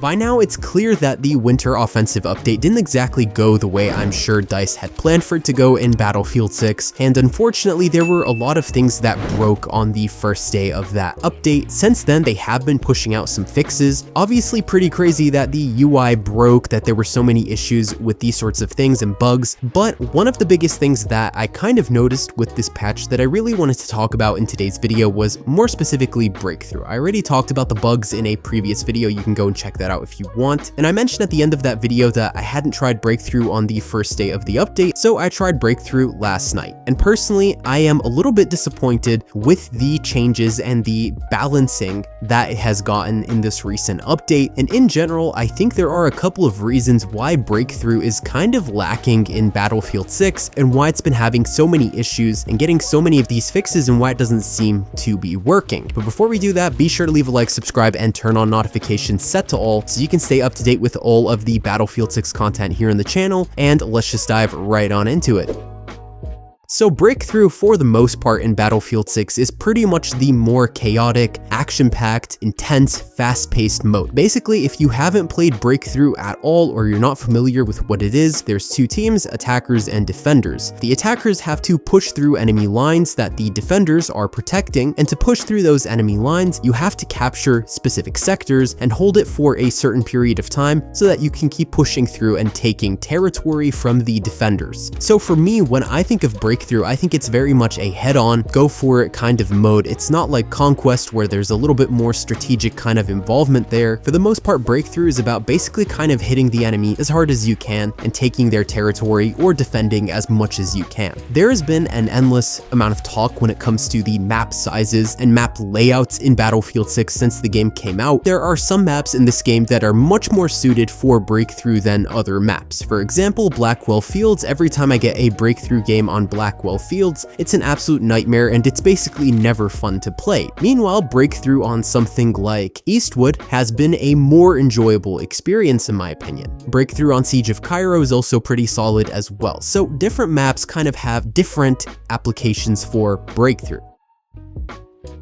By now, it's clear that the Winter Offensive update didn't exactly go the way I'm sure DICE had planned for it to go in Battlefield 6, and unfortunately there were a lot of things that broke on the first day of that update. Since then, they have been pushing out some fixes. Obviously pretty crazy that the UI broke, that there were so many issues with these sorts of things and bugs, but one of the biggest things that I kind of noticed with this patch that I really wanted to talk about in today's video was more specifically breakthrough. I already talked about the bugs in a previous video, you can go and check that out if you want, and I mentioned at the end of that video that I hadn't tried breakthrough on the first day of the update, so I tried breakthrough last night. And personally, I am a little bit disappointed with the changes and the balancing that it has gotten in this recent update, and in general, I think there are a couple of reasons why breakthrough is kind of lacking in Battlefield 6 and why it's been having so many issues and getting so many of these fixes and why it doesn't seem to be working. But before we do that, be sure to leave a like, subscribe, and turn on notifications set to all so you can stay up to date with all of the Battlefield 6 content here on the channel, and let's just dive right on into it. So breakthrough, for the most part in Battlefield 6, is pretty much the more chaotic, action-packed, intense, fast-paced mode. Basically, if you haven't played breakthrough at all or you're not familiar with what it is, there's two teams, attackers and defenders. The attackers have to push through enemy lines that the defenders are protecting, and to push through those enemy lines, you have to capture specific sectors and hold it for a certain period of time so that you can keep pushing through and taking territory from the defenders. So for me, when I think of breakthrough, I think it's very much a head-on, go for it kind of mode. It's not like Conquest where there's a little bit more strategic kind of involvement there. For the most part, breakthrough is about basically kind of hitting the enemy as hard as you can and taking their territory or defending as much as you can. There has been an endless amount of talk when it comes to the map sizes and map layouts in Battlefield 6 since the game came out. There are some maps in this game that are much more suited for breakthrough than other maps. For example, Blackwell Fields. Every time I get a breakthrough game on Blackwell Fields, it's an absolute nightmare and it's basically never fun to play. Meanwhile, breakthrough on something like Eastwood has been a more enjoyable experience in my opinion. Breakthrough on Siege of Cairo is also pretty solid as well. So different maps kind of have different applications for breakthrough.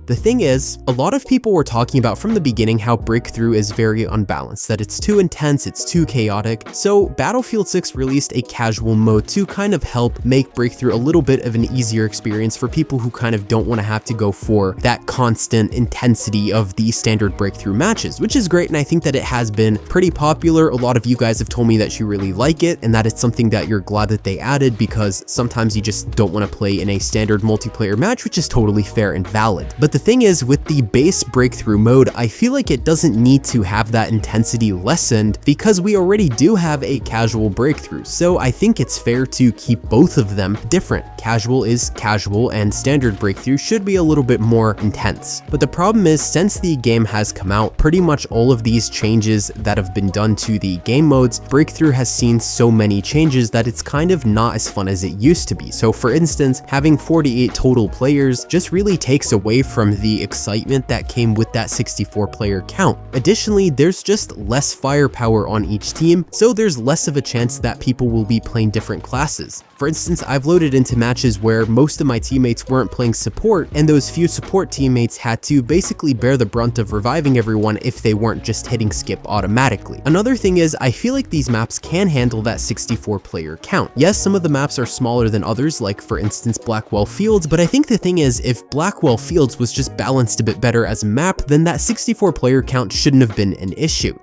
The thing is, a lot of people were talking about from the beginning how breakthrough is very unbalanced, that it's too intense, it's too chaotic, so Battlefield 6 released a casual mode to kind of help make breakthrough a little bit of an easier experience for people who kind of don't want to have to go for that constant intensity of the standard breakthrough matches, which is great, and I think that it has been pretty popular. A lot of you guys have told me that you really like it, and that it's something that you're glad that they added, because sometimes you just don't want to play in a standard multiplayer match, which is totally fair and valid. But the thing is, with the base breakthrough mode, I feel like it doesn't need to have that intensity lessened because we already do have a casual breakthrough. So I think it's fair to keep both of them different. Casual is casual and standard breakthrough should be a little bit more intense. But the problem is, since the game has come out, pretty much all of these changes that have been done to the game modes, breakthrough has seen so many changes that it's kind of not as fun as it used to be. So for instance, having 48 total players just really takes away from the excitement that came with that 64 player count. Additionally, there's just less firepower on each team, so there's less of a chance that people will be playing different classes. For instance, I've loaded into matches where most of my teammates weren't playing support, and those few support teammates had to basically bear the brunt of reviving everyone if they weren't just hitting skip automatically. Another thing is, I feel like these maps can handle that 64 player count. Yes, some of the maps are smaller than others, like for instance Blackwell Fields, but I think the thing is, if Blackwell Fields was just balanced a bit better as a map, then that 64 player count shouldn't have been an issue.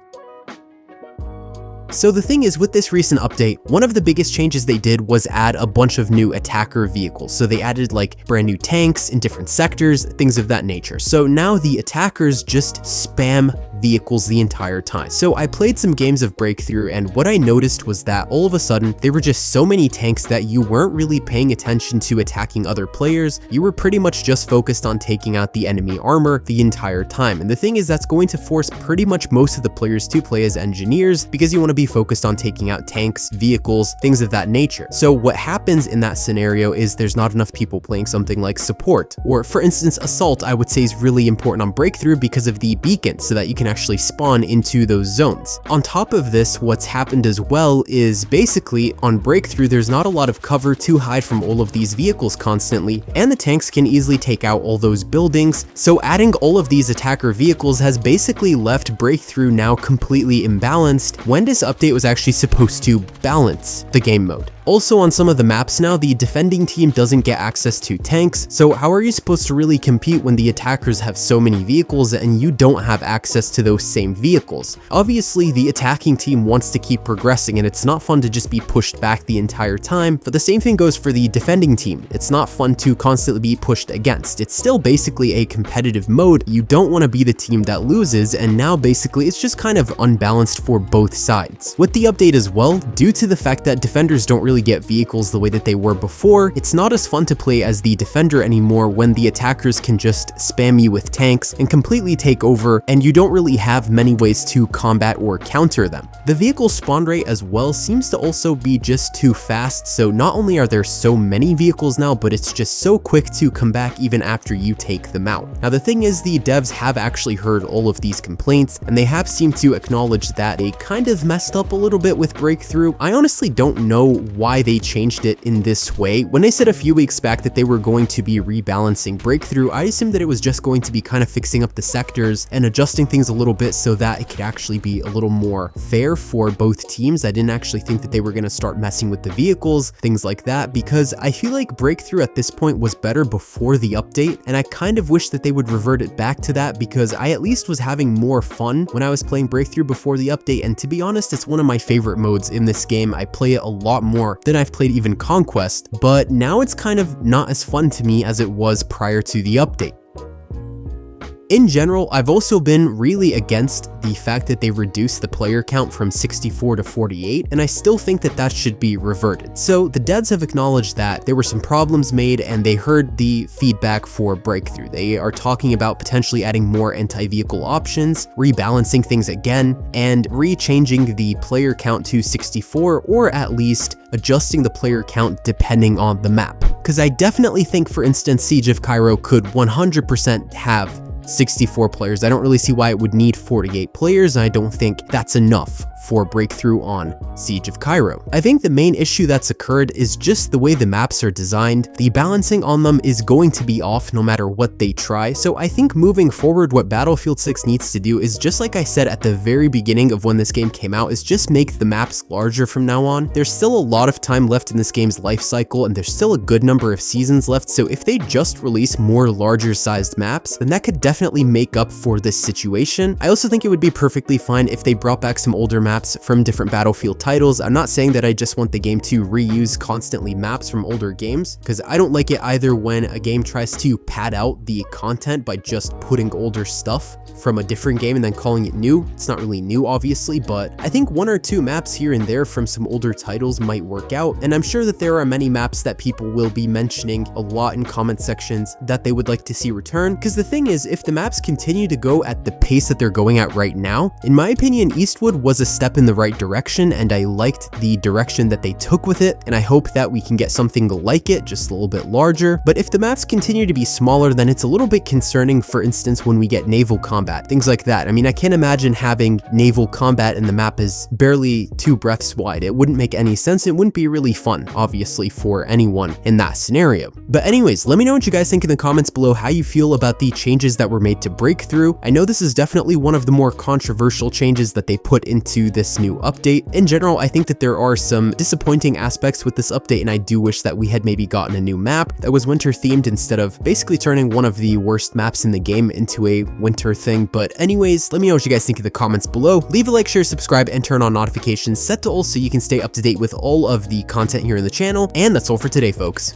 So the thing is, with this recent update, one of the biggest changes they did was add a bunch of new attacker vehicles. So they added like brand new tanks in different sectors, things of that nature. So now the attackers just spam vehicles the entire time. So I played some games of breakthrough, and what I noticed was that all of a sudden there were just so many tanks that you weren't really paying attention to attacking other players. You were pretty much just focused on taking out the enemy armor the entire time. And the thing is, that's going to force pretty much most of the players to play as engineers because you want to be focused on taking out tanks, vehicles, things of that nature. So what happens in that scenario is there's not enough people playing something like support, or for instance assault. I would say is really important on breakthrough because of the beacon, so that you can actually spawn into those zones. On top of this, what's happened as well is basically on Breakthrough, there's not a lot of cover to hide from all of these vehicles constantly, and the tanks can easily take out all those buildings, so adding all of these attacker vehicles has basically left Breakthrough now completely imbalanced when this update was actually supposed to balance the game mode. Also, on some of the maps now, the defending team doesn't get access to tanks, so how are you supposed to really compete when the attackers have so many vehicles and you don't have access to those same vehicles? Obviously, the attacking team wants to keep progressing, and it's not fun to just be pushed back the entire time, but the same thing goes for the defending team. It's not fun to constantly be pushed against. It's still basically a competitive mode. You don't want to be the team that loses, and now basically it's just kind of unbalanced for both sides. With the update as well, due to the fact that defenders don't really get vehicles the way that they were before, it's not as fun to play as the defender anymore when the attackers can just spam you with tanks and completely take over, and you don't really have many ways to combat or counter them. The vehicle spawn rate as well seems to also be just too fast, so not only are there so many vehicles now, but it's just so quick to come back even after you take them out. Now the thing is, the devs have actually heard all of these complaints, and they have seemed to acknowledge that they kind of messed up a little bit with Breakthrough. I honestly don't know why they changed it in this way. When they said a few weeks back that they were going to be rebalancing Breakthrough, I assumed that it was just going to be kind of fixing up the sectors and adjusting things a little bit so that it could actually be a little more fair for both teams. I didn't actually think that they were going to start messing with the vehicles, things like that, because I feel like Breakthrough at this point was better before the update, and I kind of wish that they would revert it back to that, because I at least was having more fun when I was playing Breakthrough before the update, and to be honest, it's one of my favorite modes in this game. I play it a lot more than I've played even Conquest, but now it's kind of not as fun to me as it was prior to the update. In general, I've also been really against the fact that they reduced the player count from 64 to 48, and I still think that that should be reverted. So the devs have acknowledged that there were some problems made, and they heard the feedback for Breakthrough. They are talking about potentially adding more anti-vehicle options, rebalancing things again, and re-changing the player count to 64, or at least adjusting the player count depending on the map. Because I definitely think, for instance, Siege of Cairo could 100% have 64 players. I don't really see why it would need 48 players, and I don't think that's enough for Breakthrough on Siege of Cairo. I think the main issue that's occurred is just the way the maps are designed. The balancing on them is going to be off no matter what they try, so I think moving forward what Battlefield 6 needs to do is, just like I said at the very beginning of when this game came out, is just make the maps larger from now on. There's still a lot of time left in this game's life cycle, and there's still a good number of seasons left, so if they just release more larger sized maps, then that could definitely make up for this situation. I also think it would be perfectly fine if they brought back some older maps from different Battlefield titles. I'm not saying that I just want the game to reuse constantly maps from older games, because I don't like it either when a game tries to pad out the content by just putting older stuff from a different game and then calling it new. It's not really new, obviously, but I think one or two maps here and there from some older titles might work out, and I'm sure that there are many maps that people will be mentioning a lot in comment sections that they would like to see return, because the thing is, if the maps continue to go at the pace that they're going at right now, in my opinion, Eastwood was a step in the right direction, and I liked the direction that they took with it, and I hope that we can get something like it, just a little bit larger. But if the maps continue to be smaller, then it's a little bit concerning, for instance, when we get naval combat, things like that. I mean, I can't imagine having naval combat and the map is barely 2 breaths wide. It wouldn't make any sense. It wouldn't be really fun, obviously, for anyone in that scenario. But anyways, let me know what you guys think in the comments below, how you feel about the changes that were made to Breakthrough. I know this is definitely one of the more controversial changes that they put into this new update. In general, I think that there are some disappointing aspects with this update, and I do wish that we had maybe gotten a new map that was winter themed instead of basically turning one of the worst maps in the game into a winter thing. But anyways, let me know what you guys think in the comments below. Leave a like, share, subscribe, and turn on notifications set to all so you can stay up to date with all of the content here in the channel. And that's all for today, folks.